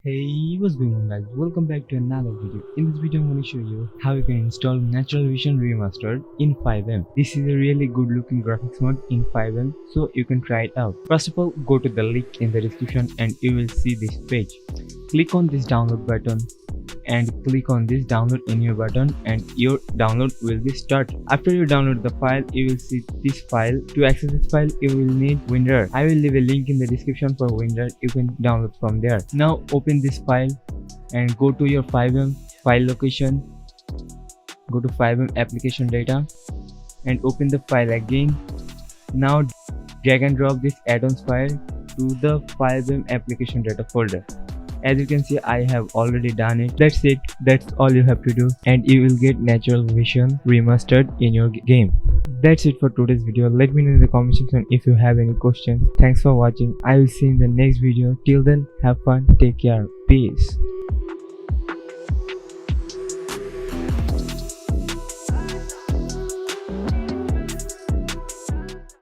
Hey, what's going on guys? Welcome back to another video. In this video I'm going to show you how you can install Natural Vision Remastered in FiveM. This is a really good looking graphics mode in FiveM, so you can try it out. First of all, go to the link in the description and you will see this page. Click on this download button and click on this download in your button and your download will be started. After you download the file, you will see this file. To access this file, you will need 𝓕𝓸𝓸. I will leave a link in the description for 𝓕𝓸𝓸. You can download from there. Now open this file and go to your FiveM file location. Go to FiveM application data and open the file again. Now drag and drop this add-ons file to the FiveM application data folder. As you can see, I have already done it. That's it. That's all you have to do and you will get Natural Vision Remastered in your game. That's it for today's video. Let me know in the comment section if you have any questions. Thanks for watching. I will see you in the next video. Till then, have fun, take care, peace.